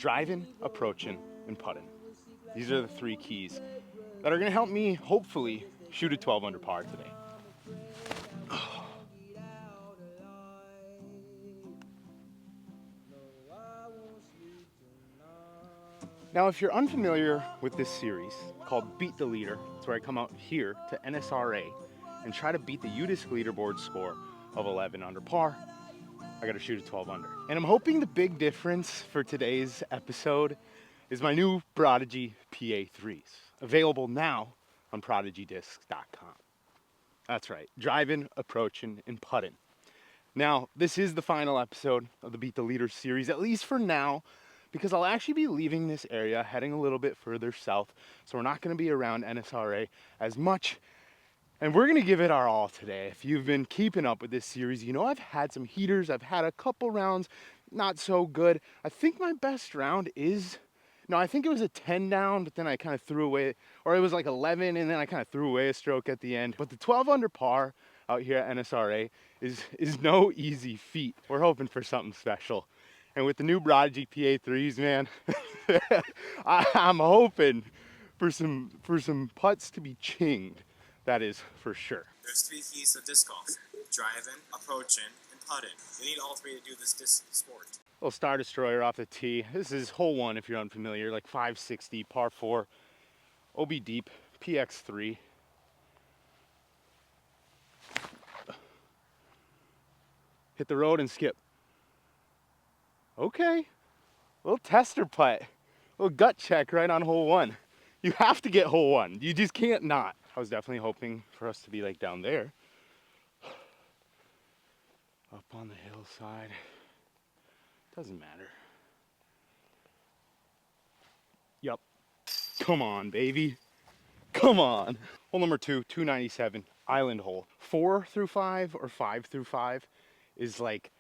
driving, approaching, and putting. These are the three keys that are gonna help me hopefully shoot a 12 under par today. Now, if you're unfamiliar with this series called Beat the Leader, it's where I come out here to NSRA and try to beat the UDISC leaderboard score of 11 under par. I gotta shoot a 12 under. And I'm hoping the big difference for today's episode is my new Prodigy PA3s, available now on prodigydiscs.com. That's right, driving, approaching, and putting. Now, this is the final episode of the Beat the Leader series, at least for now, because I'll actually be leaving this area, heading a little bit further south, so we're not gonna be around NSRA as much. And we're gonna give it our all today. If you've been keeping up with this series, you know I've had some heaters, I've had a couple rounds, not so good. I think my best round is, no, I think it was a 10 down, but then I kind of threw away, or it was like 11, and then I kind of threw away a stroke at the end. But the 12 under par out here at NSRA is no easy feat. We're hoping for something special. And with the new Prodigy PA3s, man, I'm hoping for some putts to be chinged. That is for sure. There's three keys to disc golf: driving, approaching, and putting. You need all three to do this disc sport. Little star destroyer off the tee. This is hole 1 if you're unfamiliar, like 560, par 4, OB deep, PX3. Hit the road and skip. Okay, little tester putt, little gut check right on hole 1. You have to get hole 1. You just can't not. I was definitely hoping for us to be like down there. Up on the hillside. Doesn't matter. Yup. Come on, baby. Come on. Hole number 2, 297, island hole. 4 through 5 or 5 through 5 is like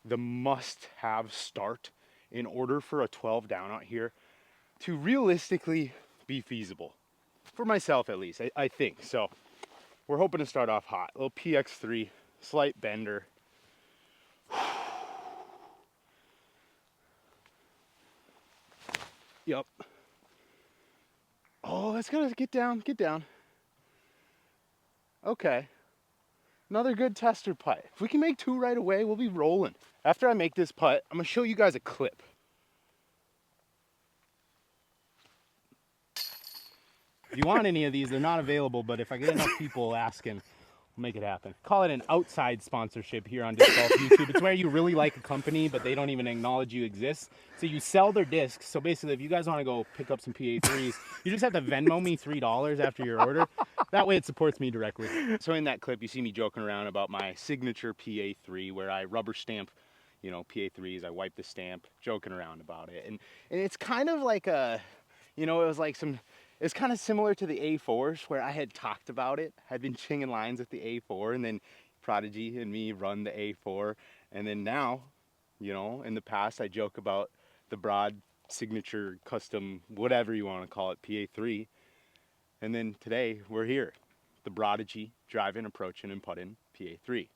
the must-have start in order for a 12 down out here to realistically be feasible. For myself, at least, I think. So we're hoping to start off hot. A little PX3, slight bender. Yep. Oh, that's gonna get down, get down. Okay. Another good tester putt. If we can make 2 right away, we'll be rolling. After I make this putt, I'm gonna show you guys a clip. If you want any of these, they're not available, but if I get enough people asking, we'll make it happen. Call it an outside sponsorship here on Disc Golf YouTube. It's where you really like a company, but they don't even acknowledge you exist. So you sell their discs. So basically, if you guys want to go pick up some PA3s, you just have to Venmo me $3 after your order. That way it supports me directly. So in that clip, you see me joking around about my signature PA3, where I rubber stamp, you know, PA3s. I wipe the stamp, joking around about it. And it's kind of like a, you know, it was like some... It's kind of similar to the A4s, where I had talked about it, had been chinging lines with the A4, and then Prodigy and me run the A4, and then now, you know, in the past I joke about the broad signature custom, whatever you want to call it, PA3, and then today we're here, the Prodigy driving, approaching, and putting PA3.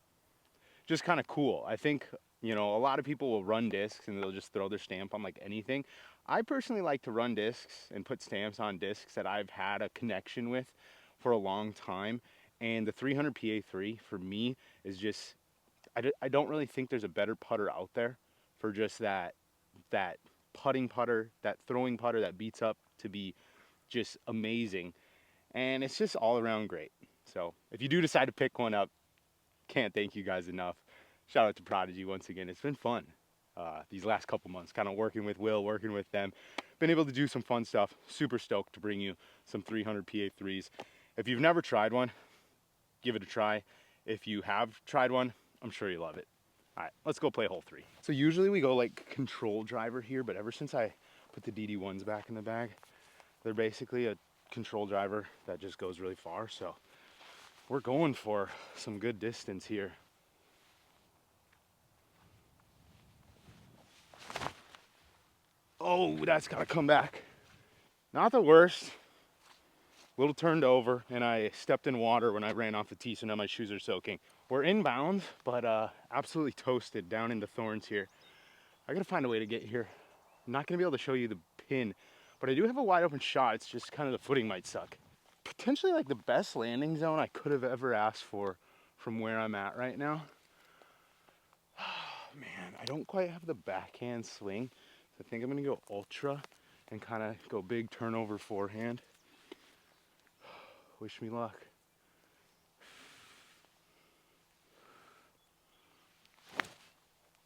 Just kind of cool. I think, you know, a lot of people will run discs and they'll just throw their stamp on like anything. I personally like to run discs and put stamps on discs that I've had a connection with for a long time. And the 300 PA3 for me is just, I don't really think there's a better putter out there for just that putting putter, that throwing putter that beats up to be just amazing. And it's just all around great. So if you do decide to pick one up, can't thank you guys enough. Shout out to Prodigy once again. It's been fun these last couple months, kind of working with Will, working with them. Been able to do some fun stuff. Super stoked to bring you some 300 PA3s. If you've never tried one, give it a try. If you have tried one, I'm sure you love it. All right, let's go play hole 3. So usually we go like control driver here, but ever since I put the DD1s back in the bag, they're basically a control driver that just goes really far. So we're going for some good distance here. Oh, that's gotta come back. Not the worst. A little turned over, and I stepped in water when I ran off the tee, so now my shoes are soaking. We're inbound, but absolutely toasted down into thorns here. I gotta find a way to get here I'm not gonna be able to show you the pin, but I do have a wide open shot. It's just kind of the footing might suck. Potentially like the best landing zone I could have ever asked for from where I'm at right now. Man, I don't quite have the backhand swing. So I think I'm gonna go ultra and kind of go big turnover forehand. Wish me luck.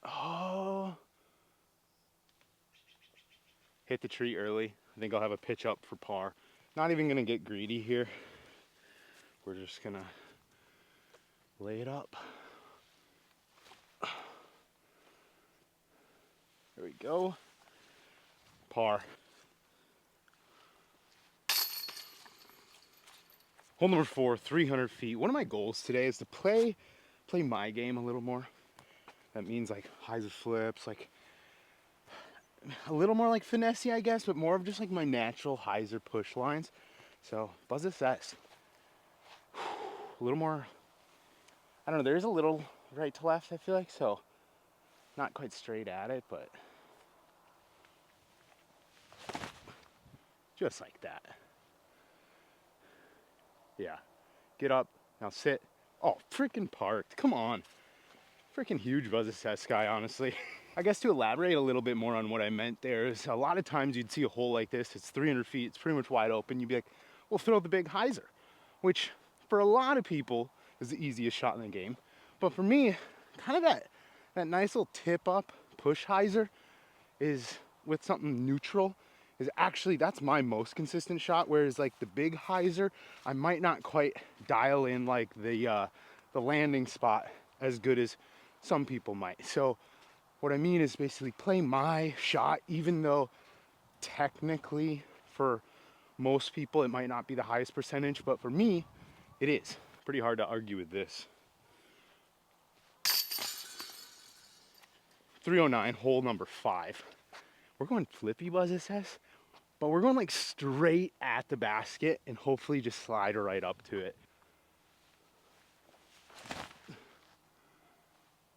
Oh. Hit the tree early. I think I'll have a pitch up for par. Not even gonna get greedy here. We're just gonna lay it up. There we go. Par. Hole number 4, 300 feet. One of my goals today is to play my game a little more. That means like hyzer flips, like a little more like finesse, I guess, but more of just like my natural hyzer push lines. So buzz assess. A little more, I don't know, there's a little right to left, I feel like, so not quite straight at it, but just like that. Yeah, get up, now sit. Oh, freaking parked, come on. Freaking huge buzz assess guy, honestly. I guess to elaborate a little bit more on what I meant there is a lot of times you'd see a hole like this, it's 300 feet, it's pretty much wide open. You'd be like, well, throw the big hyzer, which for a lot of people is the easiest shot in the game. But for me, kind of that nice little tip up push hyzer is with something neutral is actually, that's my most consistent shot. Whereas like the big hyzer, I might not quite dial in like the landing spot as good as some people might. So what I mean is basically play my shot, even though technically for most people it might not be the highest percentage, but for me, it is. Pretty hard to argue with this. 309, hole number 5. We're going flippy buzz assess, but we're going like straight at the basket and hopefully just slide right up to it.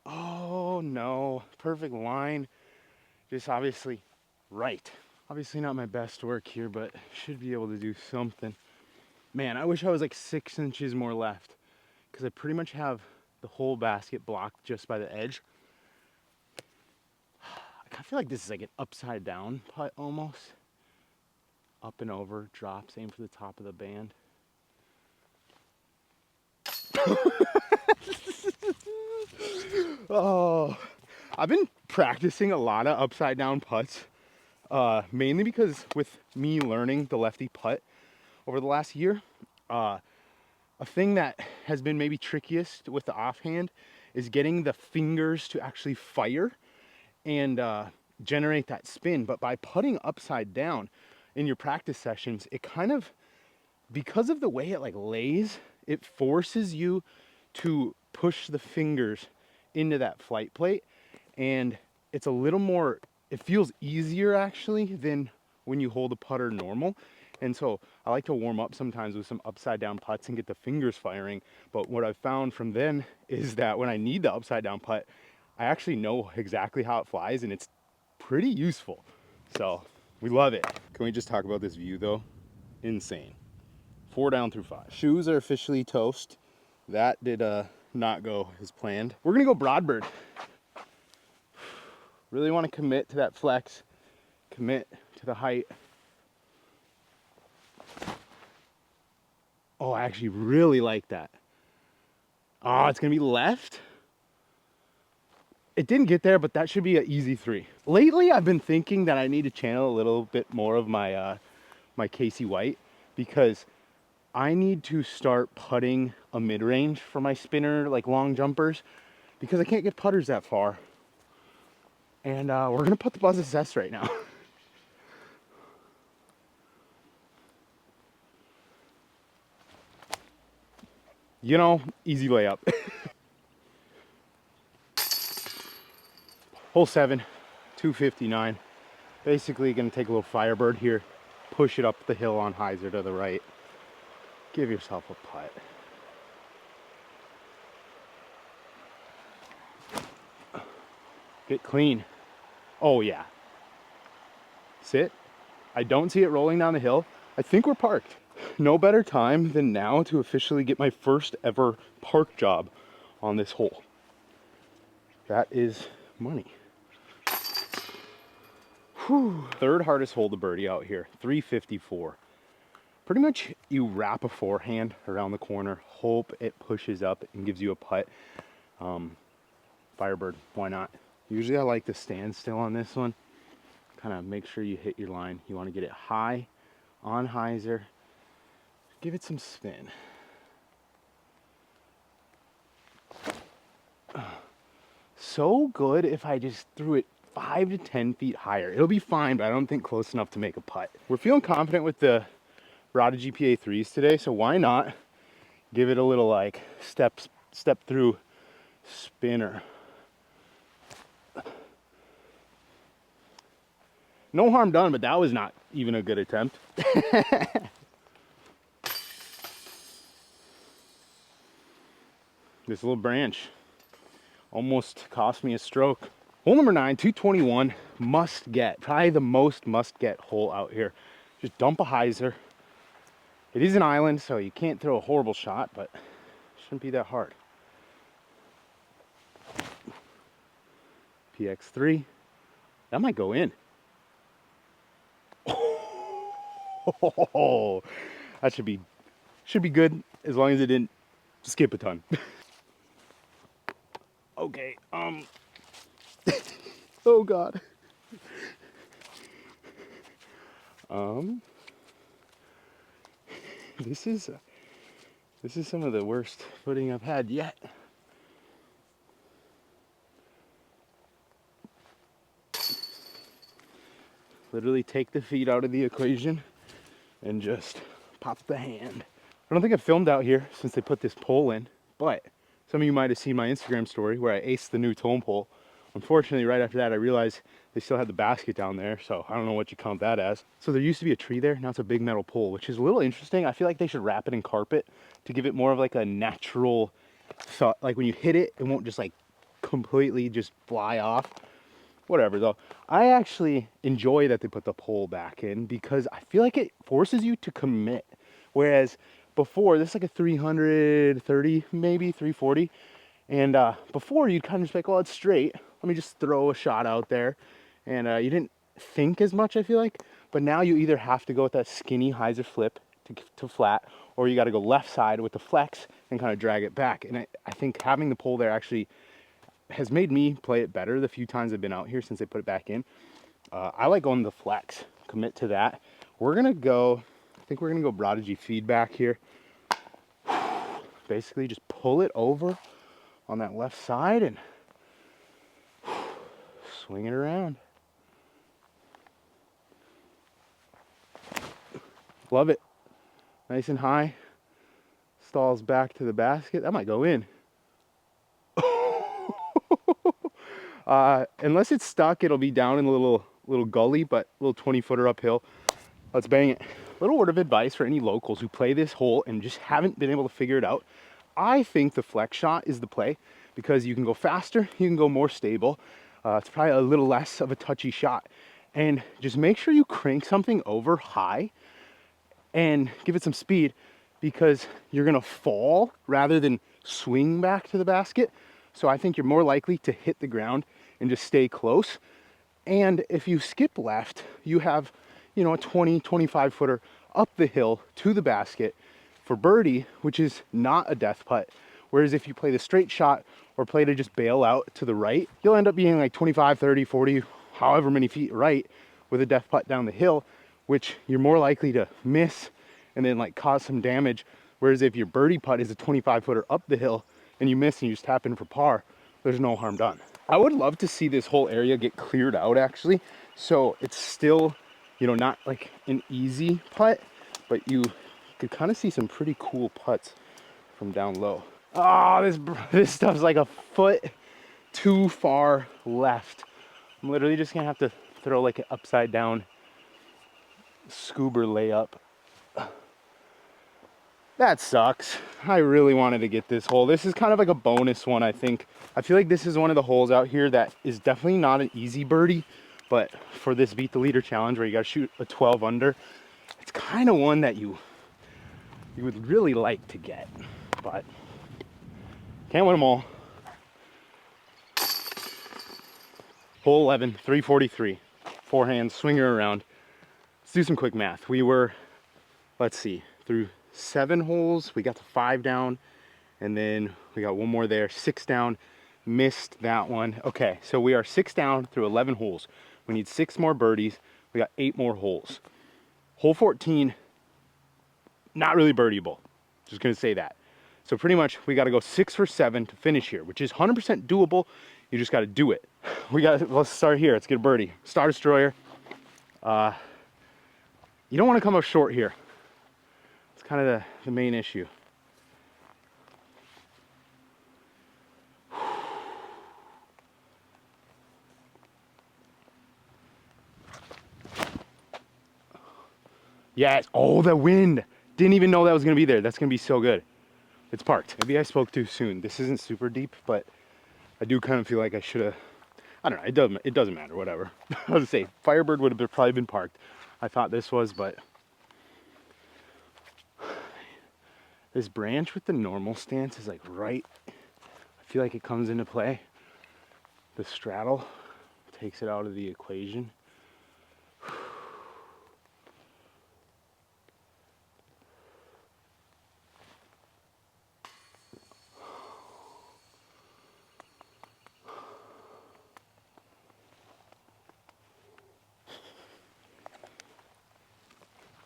Oh no, perfect line. Just obviously right. Obviously not my best work here, but should be able to do something. Man, I wish I was like 6 inches more left because I pretty much have the whole basket blocked just by the edge. I feel like this is like an upside down putt almost. Up and over, drops, aim for the top of the band. Oh, I've been practicing a lot of upside down putts, mainly because with me learning the lefty putt over the last year, a thing that has been maybe trickiest with the offhand is getting the fingers to actually fire and generate that spin. But by putting upside down in your practice sessions, it kind of, because of the way it like lays, it forces you to push the fingers into that flight plate, and it's a little more, it feels easier actually than when you hold a putter normal. And so I like to warm up sometimes with some upside down putts and get the fingers firing. But what I've found from then is that when I need the upside down putt, I actually know exactly how it flies, and it's pretty useful. So we love it. Can we just talk about this view though? Insane. 4 down through 5. Shoes are officially toast. That did not go as planned. We're gonna go broadbird. Really want to commit to that flex, commit to the height. Oh, I actually really like that. Oh, it's gonna be left. It didn't get there, but that should be an easy 3. Lately, I've been thinking that I need to channel a little bit more of my my Casey White, because I need to start putting a mid-range for my spinner, like long jumpers, because I can't get putters that far. And we're gonna put the buzz assess right now. You know, easy layup. Hole 7, 259. Basically gonna take a little Firebird here, push it up the hill on hyzer to the right. Give yourself a putt. Get clean. Oh yeah. sit. I don't see it rolling down the hill. I think we're parked. No better time than now to officially get my first ever park job on this hole. That is money. Whew. Third hardest hole to birdie out here, 354. Pretty much you wrap a forehand around the corner, hope it pushes up and gives you a putt. Firebird, why not? Usually I like to stand still on this one. Kind of make sure you hit your line. You want to get it high on hyzer. Give it some spin. So good if I just threw it 5 to 10 feet higher. It'll be fine, but I don't think close enough to make a putt. We're feeling confident with the Rada GPA 3s today, so why not give it a little like step through spinner. No harm done, but that was not even a good attempt. This little branch almost cost me a stroke. Hole number 9, 221, must get. Probably the most must get hole out here. Just dump a hyzer. It is an island, so you can't throw a horrible shot, but it shouldn't be that hard. PX3, that might go in. Oh, that should be good as long as it didn't skip a ton. Okay, oh God. This is some of the worst footing I've had yet. Literally take the feet out of the equation and just pop the hand. I don't think I've filmed out here since they put this pole in, but some of you might have seen my Instagram story where I aced the new tone pole. Unfortunately, right after that, I realized they still had the basket down there, so I don't know what you count that as. So there used to be a tree there, now it's a big metal pole, which is a little interesting. I feel like they should wrap it in carpet to give it more of like a natural thought. Like when you hit it, it won't just like completely just fly off. Whatever though. I actually enjoy that they put the pole back in because I feel like it forces you to commit. Whereas before, this is like a 330, maybe 340. And before you'd kind of just be like, well, it's straight. Let me just throw a shot out there. And you didn't think as much, I feel like. But now you either have to go with that skinny hyzer flip to flat, or you got to go left side with the flex and kind of drag it back. And I think having the pole there actually has made me play it better the few times I've been out here since they put it back in. I like going the flex, commit to that. We're gonna go, I think we're gonna go Prodigy feedback here. Basically just pull it over on that left side and swing it around. Love it. Nice and high. Stalls back to the basket. That might go in. Unless it's stuck, it'll be down in a little gully, but a little 20-footer uphill. Let's bang it. Little word of advice for any locals who play this hole and just haven't been able to figure it out. I think the flex shot is the play because you can go faster, you can go more stable. It's probably a little less of a touchy shot. And just make sure you crank something over high and give it some speed because you're gonna fall rather than swing back to the basket. So I think you're more likely to hit the ground and just stay close. And if you skip left, you have, you know, a 20, 25 footer up the hill to the basket for birdie, which is not a death putt. Whereas if you play the straight shot or play to just bail out to the right, you'll end up being like 25, 30, 40, however many feet right with a death putt down the hill, which you're more likely to miss and then like cause some damage. Whereas if your birdie putt is a 25 footer up the hill and you miss and you just tap in for par, there's no harm done. I would love to see this whole area get cleared out actually. So it's still, you know, not like an easy putt, but you could kind of see some pretty cool putts from down low. Oh, this stuff's like a foot too far left. I'm literally just gonna have to throw like an upside down scuba layup. That sucks. I really wanted to get this hole. This is kind of like a bonus one, I think. I feel like this is one of the holes out here that is definitely not an easy birdie, But for this beat the leader challenge where you got to shoot a 12 under, it's kind of one that you would really like to get, but can't win them all. Hole 11, 343, forehand, swinger around. Let's do some quick math. We were, let's see, through 7 holes, we got to 5 down, and then we got one more there, 6 down, missed that one. Okay, so we are 6 down through 11 holes. We need 6 more birdies. We got 8 more holes. Hole 14, not really birdieable. Just gonna say that. So pretty much we gotta go 6 for 7 to finish here, which is 100% doable. You just gotta do it. Let's start here. Let's get a birdie. Star Destroyer. You don't wanna come up short here. It's kind of the main issue. Yes, oh, the wind. Didn't even know that was gonna be there. That's gonna be so good. It's parked. Maybe I spoke too soon. This isn't super deep, but I do kind of feel like I should have, I don't know, it doesn't matter, whatever. I was gonna say, Firebird would have probably been parked. I thought this was, but this branch with the normal stance is like right, I feel like it comes into play. The straddle takes it out of the equation.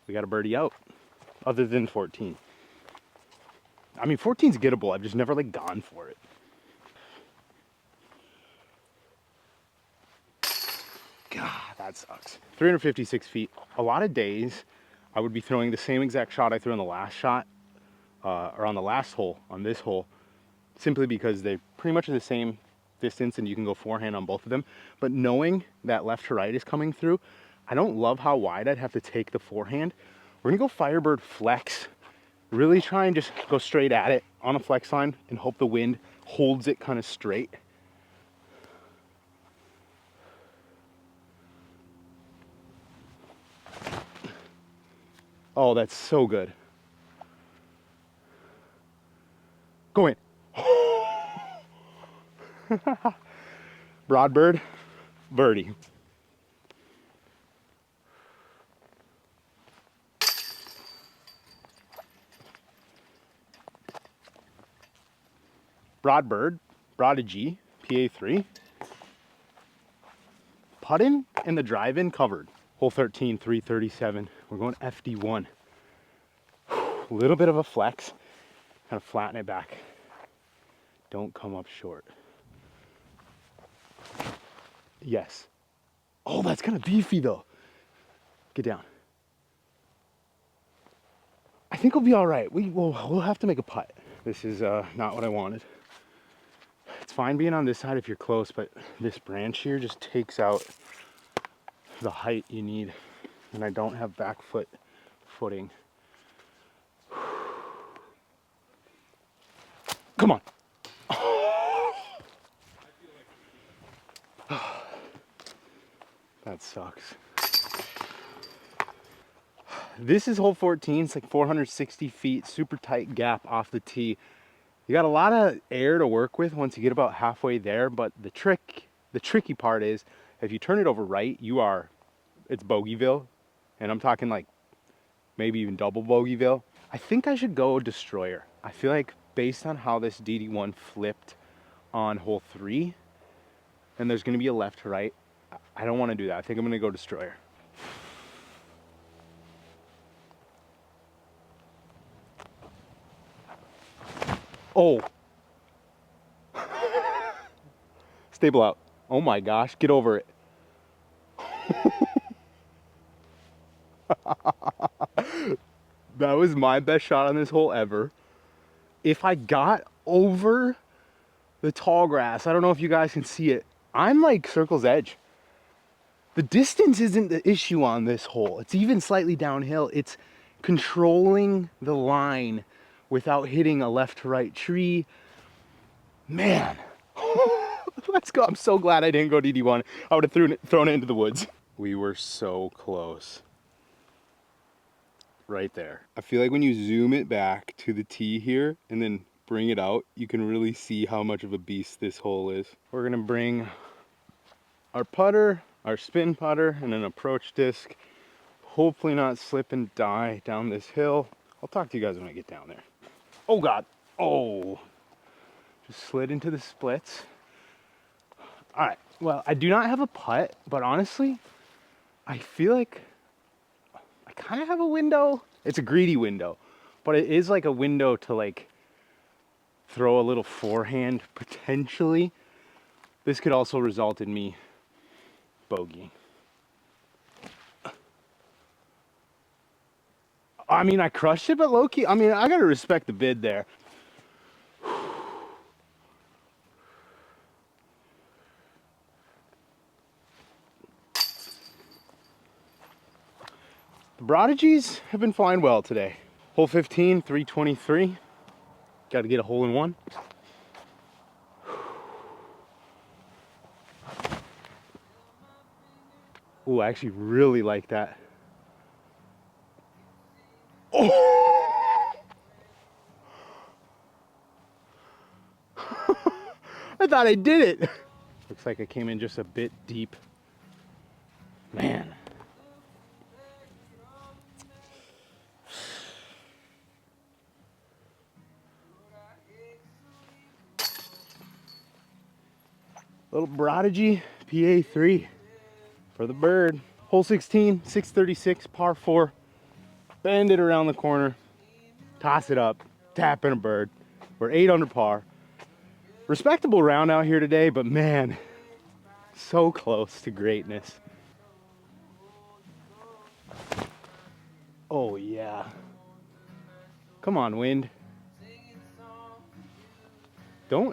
We got a birdie out, other than 14. I mean, 14's gettable. I've just never like gone for it. God, that sucks. 356 feet. A lot of days, I would be throwing the same exact shot I threw on the last shot, or on the last hole, on this hole, simply because they pretty much are the same distance and you can go forehand on both of them. But knowing that left to right is coming through, I don't love how wide I'd have to take the forehand. We're gonna go Firebird flex. Really try and just go straight at it on a flex line and hope the wind holds it kind of straight. Oh, that's so good. Go in. Broadbird, birdie. Broadbird, Prodigy, PA3. Putt-in and the drive-in covered. Hole 13, 337. We're going FD1. A little bit of a flex. Kind of flatten it back. Don't come up short. Yes. Oh, that's kind of beefy though. Get down. I think we'll be all right. We'll have to make a putt. This is not what I wanted. It's fine being on this side if you're close, but this branch here just takes out the height you need. And I don't have back foot footing. Come on. That sucks. This is hole 14. It's like 460 feet, super tight gap off the tee. You got a lot of air to work with once you get about halfway there, but the tricky part is if you turn it over right, it's bogeyville, and I'm talking like maybe even double bogeyville. I think I should go Destroyer. I feel like based on how this DD1 flipped on hole 3, and there's going to be a left to right, I don't want to do that. I think I'm going to go Destroyer. Oh. Stable out. Oh my gosh, get over it. That was my best shot on this hole ever. If I got over the tall grass, I don't know if you guys can see it, I'm like circle's edge. The distance isn't the issue on this hole. It's even slightly downhill. It's controlling the line without hitting a left to right tree. Man. Let's go. I'm so glad I didn't go DD1. I would have thrown it into the woods. We were so close. Right there. I feel like when you zoom it back to the tee here and then bring it out, you can really see how much of a beast this hole is. We're gonna bring our putter, our spin putter, and an approach disc. Hopefully not slip and die down this hill. I'll talk to you guys when I get down there. Oh God, oh. Just slid into the splits. All right, well, I do not have a putt, but honestly, I feel like I kind of have a window. It's a greedy window, but it is like a window to like throw a little forehand potentially. This could also result in me bogeying. I mean, I crushed it, but low key, I mean, I gotta respect the bid there. The Prodigies have been flying well today. Hole 15, 323. Got to get a hole in one. Ooh, I actually really like that. Oh! I thought I did it. Looks like I came in just a bit deep. Man. Little Prodigy PA3 for the bird. Hole 16, 636, par 4. Bend it around the corner, toss it up, tap in a bird. We're 8 under par. Respectable round out here today, but man, so close to greatness. Oh yeah. Come on, wind.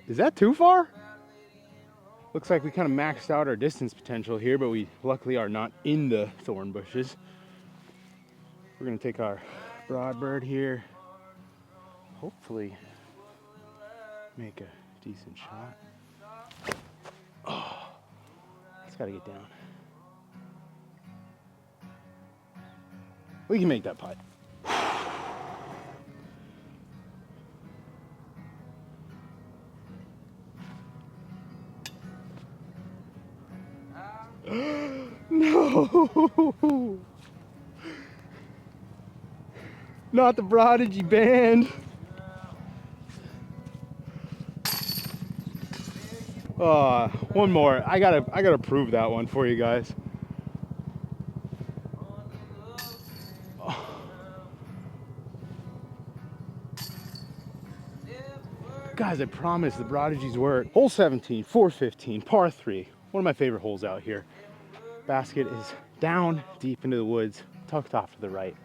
Is that too far? Looks like we kind of maxed out our distance potential here, but we luckily are not in the thorn bushes. We're gonna take our broad bird here. Hopefully make a decent shot. Oh, it's gotta get down. We can make that putt. No! Not the Prodigy band. One more. I gotta prove that one for you guys. Guys, I promise the Prodigies work. Hole 17, 415, par 3. One of my favorite holes out here. Basket is down deep into the woods, tucked off to the right.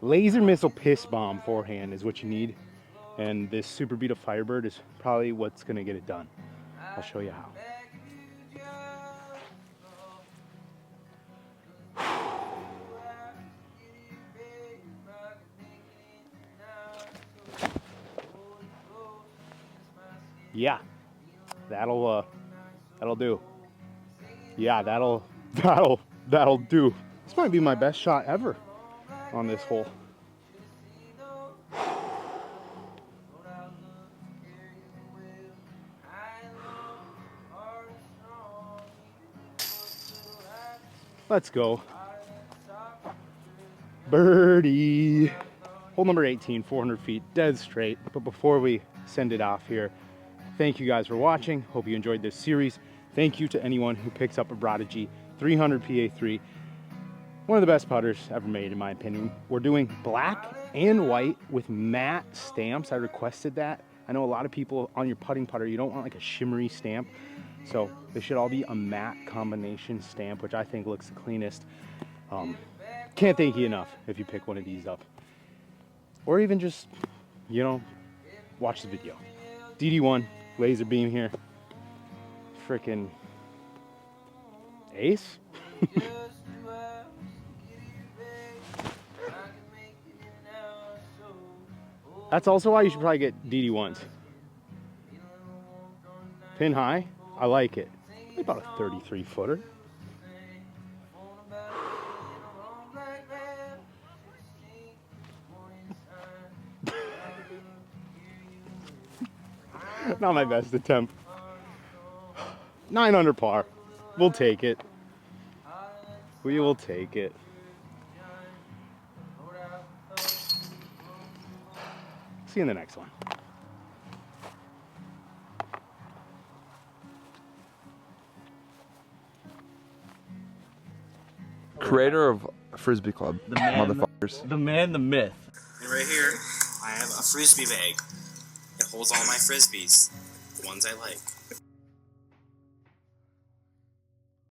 Laser missile piss bomb forehand is what you need. And this Super Beta Firebird is probably what's gonna get it done. I'll show you how. Yeah, that'll do. Yeah, that'll do. This might be my best shot ever on this hole. Let's go. Birdie. Hole number 18, 400 feet, dead straight. But before we send it off here, thank you guys for watching. Hope you enjoyed this series. Thank you to anyone who picks up a Prodigy 300 PA3. One of the best putters ever made, in my opinion. We're doing black and white with matte stamps. I requested that. I know a lot of people on your putting putter, you don't want like a shimmery stamp. So they should all be a matte combination stamp, which I think looks the cleanest. Can't thank you enough if you pick one of these up. Or even just, you know, watch the video. DD1, laser beam here. Frickin' ace? That's also why you should probably get DD1s. Pin high, I like it. About a 33 footer. Not my best attempt. 9 under par. We'll take it. We will take it. See you in the next one. Creator of Frisbee Club, The man, motherfuckers. the man, the myth. And right here, I have a frisbee bag. It holds all my frisbees, the ones I like.